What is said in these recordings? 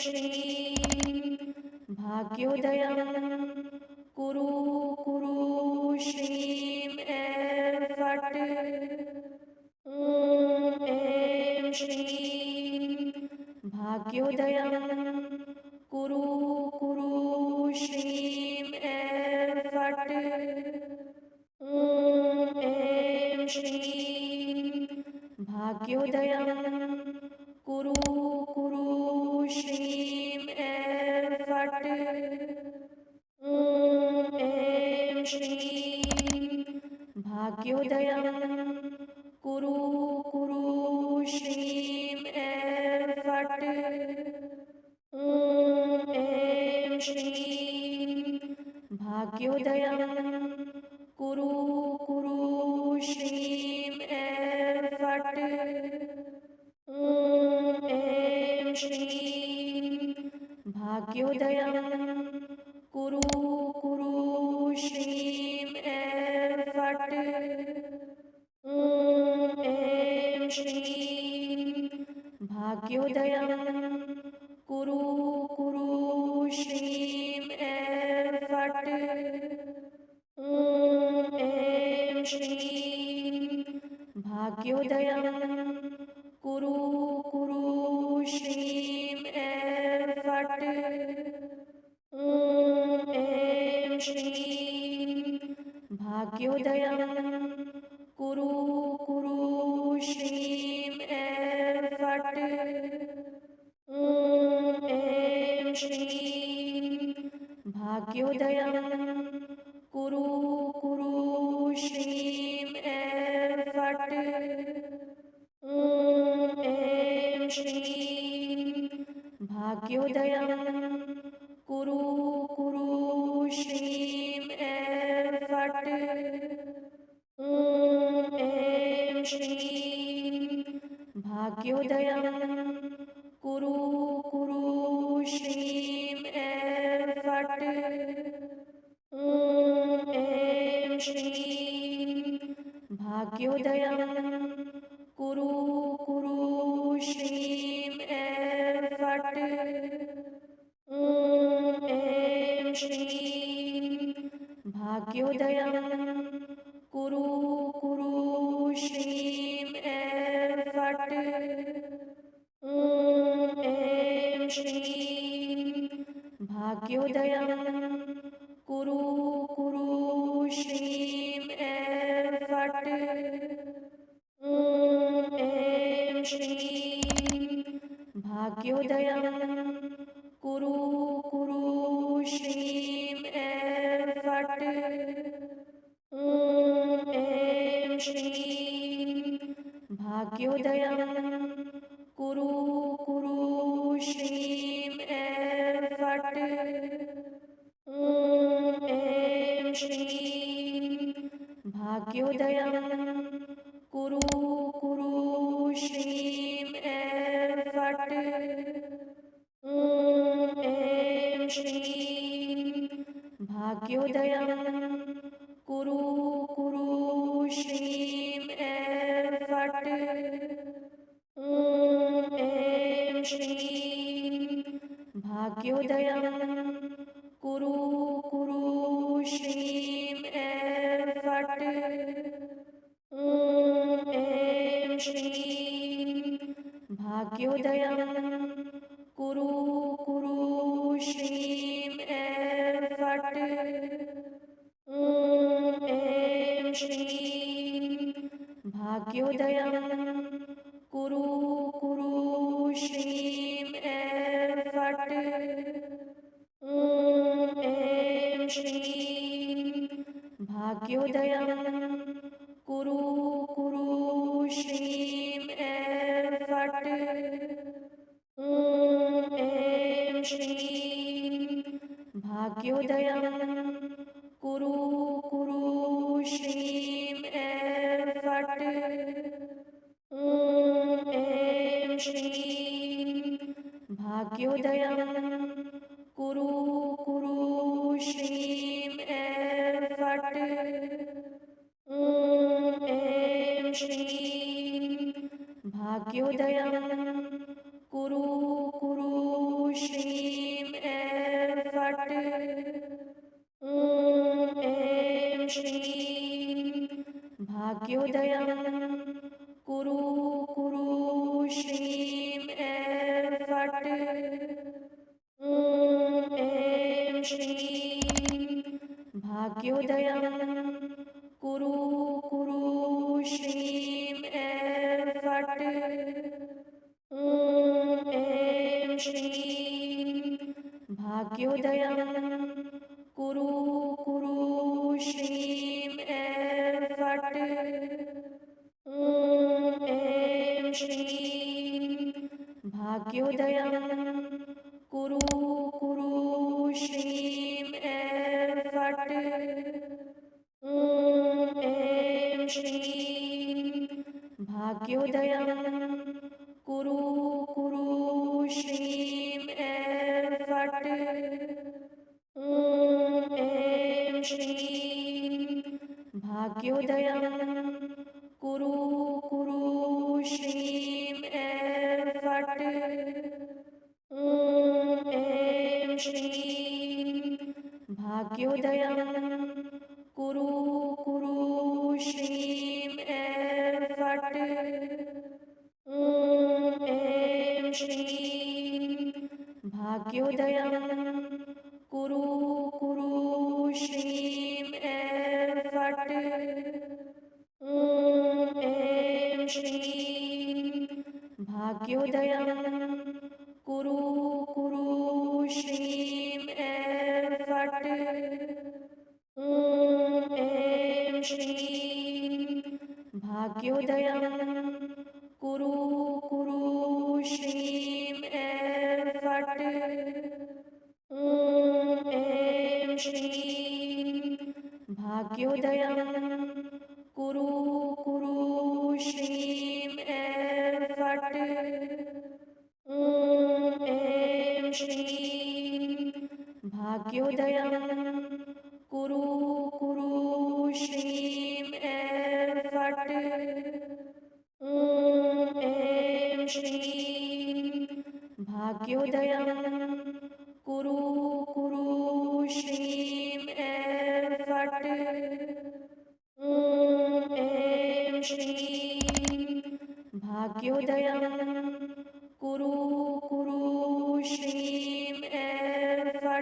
श्रीं भाग्योदयं कुरु कुरु श्रीं ऐं फट् ऐं श्रीं भाग्योदयं कुरु कुरु श्रीं ऐं फट् ऐं श्रीं भाग्योदयं कुरु कुरु श्रीं ऐं फट् ऐं श्रीं भाग्योदयं कुरु कुरु श्रीं ऐं फट् ऐं श्रीं भाग्योदयं कुरु कुरु श्रीं ऐं फट् ऐं श्रीं भाग्योदयं कुरु कुरु श्रीं ऐं फट् ऐं श्रीं भाग्योदयं कुरु कुरु श्रीं ऐं फट् ऐं श्रीं भाग्योदयं कुरु कुरु श्रीं ऐं फट् ऐं श्रीं भाग्योदयं कुरु कुरु श्रीं ऐं फट् ऐं श्रीं भाग्योदयं कुरु कुरु श्रीं ऐं फट् ऐं श्रीं भाग्योदयं कुरु कुरु श्रीं ऐं फट् ऐं श्रीं भाग्योदयं कुरु कुरु श्रीं ऐं फट् ऐं श्रीं भाग्योदयं कुरु कुरु श्रीं ऐं फट् ऐं श्रीं भाग्योदयं कुरु कुरु श्रीं ऐं फट् ऐं श्रीं भाग्योदयं कुरु कुरु श्रीं ऐं फट् ऐं श्रीं भाग्योदयं कुरु कुरु श्रीं ऐं फट् ऐं श्रीं भाग्योदयं कुरु कुरु श्रीं ऐं फट् ऐं श्रीं भाग्योदयं कुरु कुरु श्रीं ऐं फट् ऐं श्रीं भाग्योदयं कुरु कुरु श्रीं ऐं फट् ऐं श्रीं भाग्योदयं कुरु कुरु श्रीं ऐं फट् ऐं श्रीं भाग्योदयं कुरु कुरु श्रीं ऐं फट् ऐं श्रीं भाग्योदयं कुरु कुरु श्रीं ऐं फट् ऐं श्रीं भाग्योदयं कुरु कुरु श्रीं ऐं फट् ऐं श्रीं भाग्योदयं कुरु कुरु श्रीं ऐं फट् ऐं श्रीं भाग्योदयं कुरु कुरु श्रीं ऐं फट् ऐं श्रीं भाग्योदयं कुरु कुरु श्रीं ऐं फट्। ॐ ऐं श्रीं भाग्योदयं कुरु कुरु श्रीं ऐं फट्। ॐ ऐं श्रीं भाग्योदयं कुरु कुरु श्रीं ऐं फट्। ॐ ऐं श्रीं भाग्योदयं कुरु कुरु श्रीं ऐं फट्। ॐ ऐं श्रीं भाग्योदयं कुरु कुरु श्रीं ऐं फट्। ॐ ऐं श्रीं भाग्योदयं कुरु कुरु श्रीं ऐं फट्। ॐ ऐं श्रीं भाग्योदयं कुरु कुरु श्रीं ऐं फट्। ॐ ऐं श्रीं भाग्योदयं कुरु कुरु श्रीं ऐं फट्। ॐ ऐं श्रीं भाग्योदयं कुरु कुरु श्रीं ऐं फट्। ॐ ऐं श्रीं भाग्योदयं कुरु कुरु श्रीं ऐं फट्। ॐ ऐं श्रीं भाग्योदयं कुरु कुरु श्रीं ऐं फट्। ॐ ऐं श्रीं भाग्योदयं कुरु कुरु श्रीं ऐं फट्। ॐ ऐं श्रीं भाग्योदयं कुरु कुरु श्रीं ऐं फट्। ॐ ऐं श्रीं भाग्योदयं कुरु कुरु श्रीं ऐं फट्।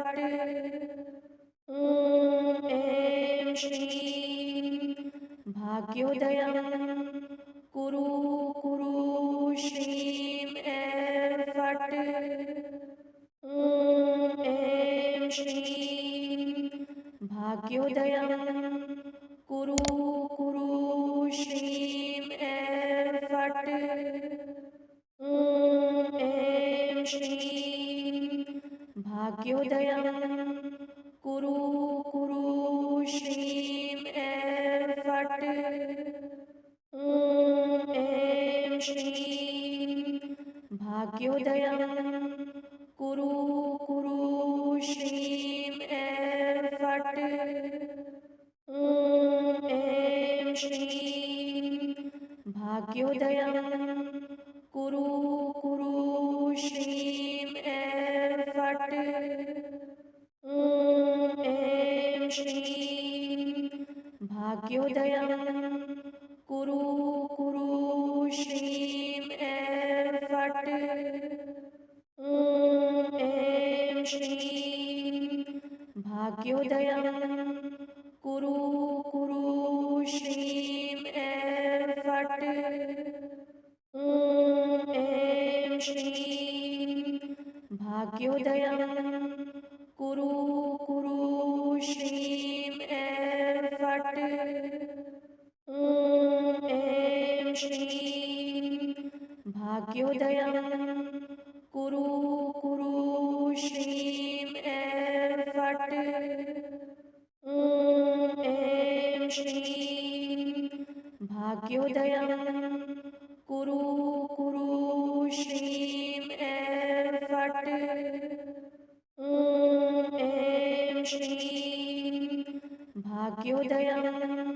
ॐ ऐं श्रीं भाग्योदयं कुरु कुरु श्रीं ऐं फट्। ॐ ऐं श्रीं भाग्योदयं कुरु कुरु श्रीं ऐं फट्। ॐ ऐं श्रीं भाग्योदयं कुरु कुरु श्रीं ऐं फट्। ॐ ऐं श्रीं भाग्योदयं कुरु कुरु श्रीं ऐं फट्। ॐ ऐं श्रीं भाग्योदयं कुरु कुरु श्रीं ऐं फट्। ॐ ऐं श्रीं भाग्योदयं कुरु कुरु श्रीं ऐं फट्। ॐ ऐं श्रीं भाग्योदयं कुरु कुरु श्रीं ऐं फट्। ॐ ऐं श्रीं भाग्योदयं कुरु कुरु श्रीं ऐं फट्। ॐ ऐं श्रीं भाग्योदयं कुरु कुरु श्रीं ऐं फट्। ॐ ऐं श्रीं भाग्योदयं कुरु कुरु श्रीं ऐं फट्। ॐ ऐं श्रीं भाग्योदयं कुरु कुरु श्रीं ऐं फट्। ॐ ऐं श्रीं भाग्योदयं